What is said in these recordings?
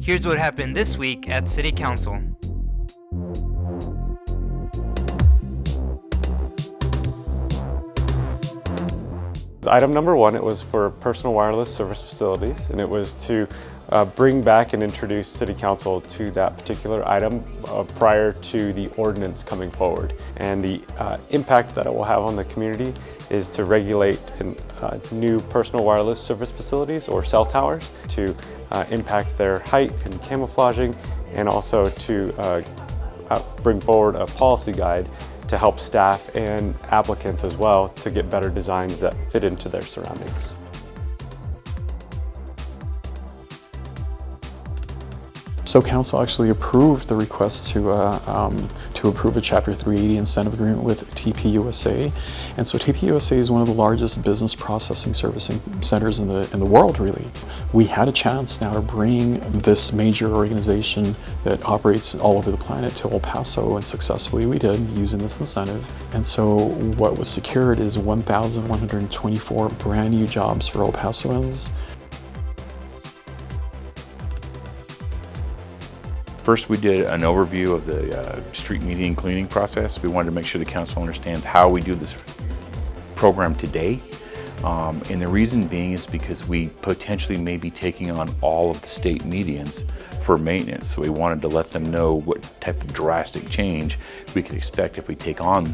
Here's what happened this week at City Council. Item number one, it was for personal wireless service facilities, and it was to bring back and introduce City Council to that particular item prior to the ordinance coming forward. And the impact that it will have on the community is to regulate new personal wireless service facilities or cell towers to impact their height and camouflaging, and also to bring forward a policy guide to help staff and applicants as well to get better designs that fit into their surroundings. So Council actually approved the request to approve a Chapter 380 incentive agreement with TPUSA, and so TPUSA is one of the largest business processing servicing centers in the world, really. We had a chance now to bring this major organization that operates all over the planet to El Paso, and successfully we did, using this incentive. And so what was secured is 1,124 brand new jobs for El Pasoans. First, we did an overview of the street median cleaning process. We wanted to make sure the council understands how we do this program today. And the reason being is because we potentially may be taking on all of the state medians for maintenance. So we wanted to let them know what type of drastic change we could expect if we take on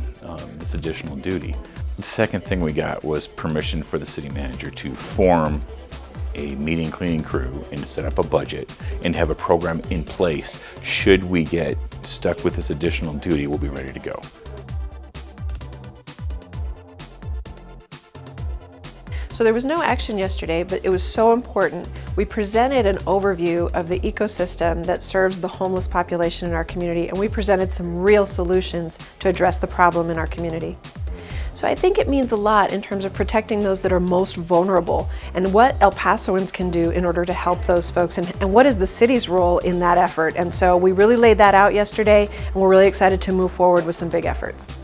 this additional duty. The second thing we got was permission for the city manager to form a median cleaning crew and to set up a budget and have a program in place. Should we get stuck with this additional duty, we'll be ready to go. So there was no action yesterday, but it was so important. We presented an overview of the ecosystem that serves the homeless population in our community, and we presented some real solutions to address the problem in our community. So I think it means a lot in terms of protecting those that are most vulnerable, and what El Pasoans can do in order to help those folks, and what is the city's role in that effort. And so we really laid that out yesterday, and we're really excited to move forward with some big efforts.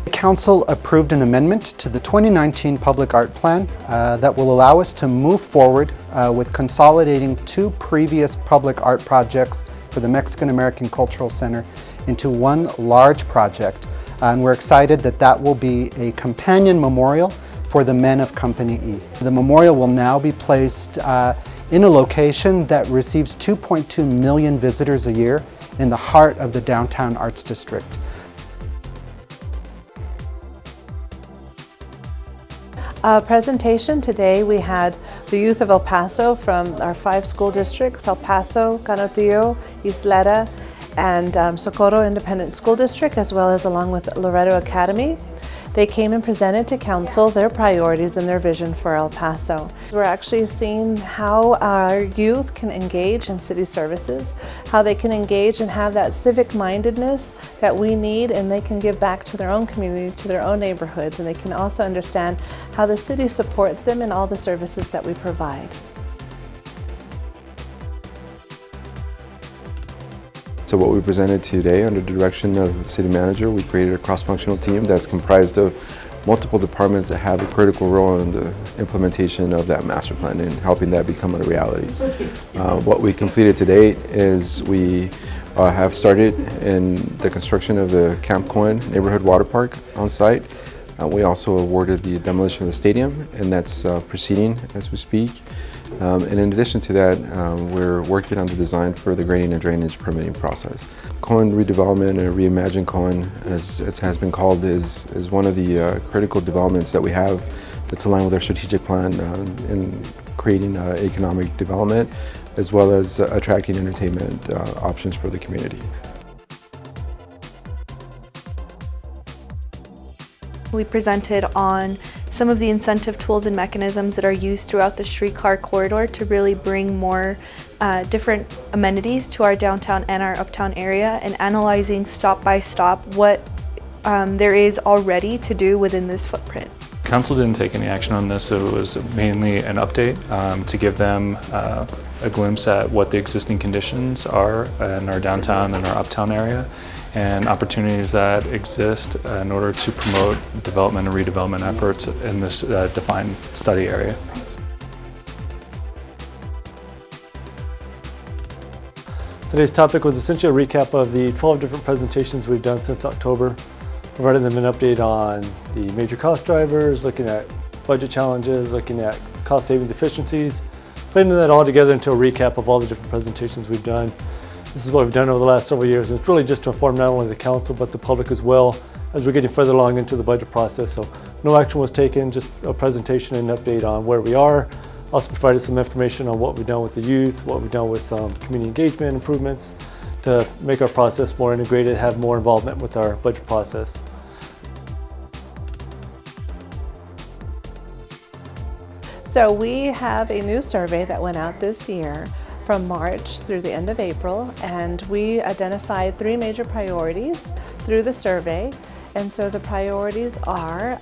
The Council approved an amendment to the 2019 Public Art Plan that will allow us to move forward with consolidating two previous public art projects for the Mexican American Cultural Center into one large project, and we're excited that that will be a companion memorial for the men of Company E. The memorial will now be placed in a location that receives 2.2 million visitors a year in the heart of the downtown arts district. Presentation today, we had the youth of El Paso from our 5 school districts, El Paso, Canutillo, Isleta, and Socorro Independent School District, as well as along with Loreto Academy. They came and presented to council their priorities and their vision for El Paso. We're actually seeing how our youth can engage in city services, how they can engage and have that civic mindedness that we need, and they can give back to their own community, to their own neighborhoods, and they can also understand how the city supports them in all the services that we provide. So what we presented today, under the direction of the city manager, we created a cross-functional team that's comprised of multiple departments that have a critical role in the implementation of that master plan and helping that become a reality. What we completed today is we have started in the construction of the Camp Cohen neighborhood water park on site. We also awarded the demolition of the stadium, and that's proceeding as we speak. And in addition to that, we're working on the design for the grading and drainage permitting process. Cohen redevelopment, or Reimagine Cohen, as it has been called, is one of the critical developments that we have that's aligned with our strategic plan in creating economic development, as well as attracting entertainment options for the community. We presented on some of the incentive tools and mechanisms that are used throughout the streetcar corridor to really bring more different amenities to our downtown and our uptown area, and analyzing stop by stop what there is already to do within this footprint. Council didn't take any action on this, so it was mainly an update to give them a glimpse at what the existing conditions are in our downtown and our uptown area, and opportunities that exist in order to promote development and redevelopment efforts in this defined study area. Today's topic was essentially a recap of the 12 different presentations we've done since October, providing them an update on the major cost drivers, looking at budget challenges, looking at cost savings efficiencies, putting that all together into a recap of all the different presentations we've done. This is what we've done over the last several years, and it's really just to inform not only the council but the public as well as we're getting further along into the budget process. So no action was taken, just a presentation and an update on where we are. Also provided some information on what we've done with the youth, what we've done with some community engagement improvements to make our process more integrated, have more involvement with our budget process. So we have a new survey that went out this year from March through the end of April, and we identified 3 major priorities through the survey. And so the priorities are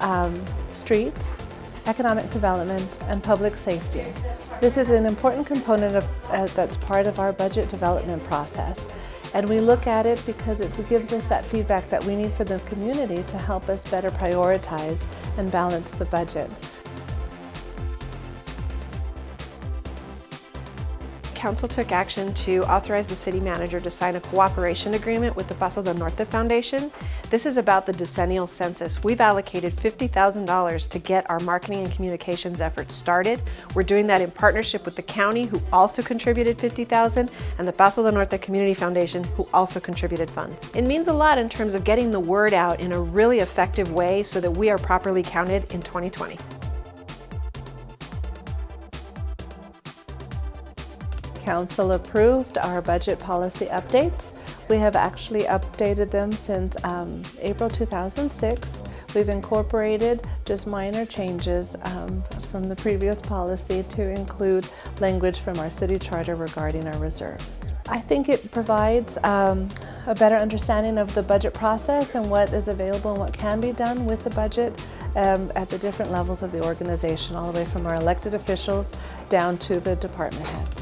streets, economic development, and public safety. This is an important component of, that's part of our budget development process. And we look at it because it gives us that feedback that we need for the community to help us better prioritize and balance the budget. Council took action to authorize the city manager to sign a cooperation agreement with the Paso del Norte Foundation. This is about the decennial census. We've allocated $50,000 to get our marketing and communications efforts started. We're doing that in partnership with the county, who also contributed $50,000, and the Paso del Norte Community Foundation, who also contributed funds. It means a lot in terms of getting the word out in a really effective way so that we are properly counted in 2020. Council approved our budget policy updates. We have actually updated them since April 2006. We've incorporated just minor changes from the previous policy to include language from our city charter regarding our reserves. I think it provides a better understanding of the budget process and what is available and what can be done with the budget at the different levels of the organization, all the way from our elected officials down to the department heads.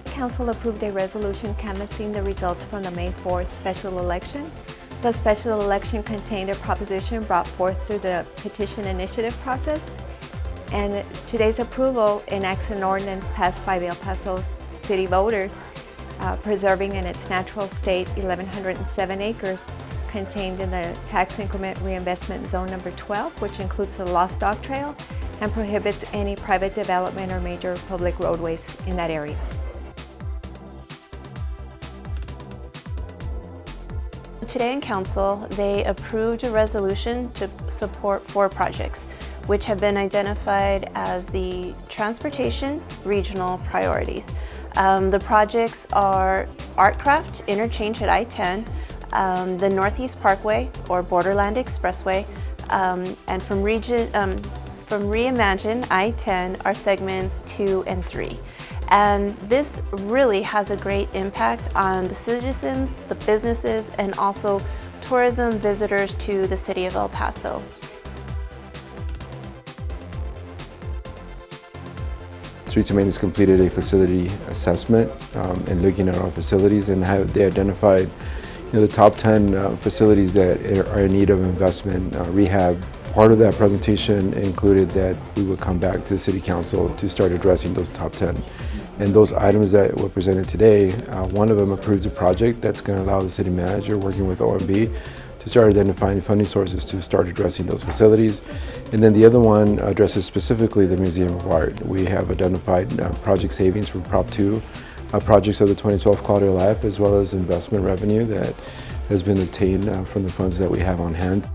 Council approved a resolution canvassing the results from the May 4th special election. The special election contained a proposition brought forth through the petition initiative process, and today's approval enacts an ordinance passed by the El Paso city voters, preserving in its natural state 1,107 acres contained in the tax increment reinvestment zone number 12, which includes the Lost Dog Trail, and prohibits any private development or major public roadways in that area. Today in Council, they approved a resolution to support 4 projects, which have been identified as the transportation regional priorities. The projects are Artcraft Interchange at I-10, the Northeast Parkway or Borderland Expressway, and from Reimagine I-10 are segments 2 and 3. And this really has a great impact on the citizens, the businesses, and also tourism visitors to the city of El Paso. Streets and Maintenance completed a facility assessment and looking at our facilities, and they identified the top 10 facilities that are in need of investment, rehab. Part of that presentation included that we would come back to the City Council to start addressing those top 10. And those items that were presented today, one of them approves a project that's going to allow the city manager, working with OMB, to start identifying funding sources to start addressing those facilities. And then the other one addresses specifically the Museum of Art. We have identified project savings from Prop 2, projects of the 2012 Quality of Life, as well as investment revenue that has been obtained from the funds that we have on hand.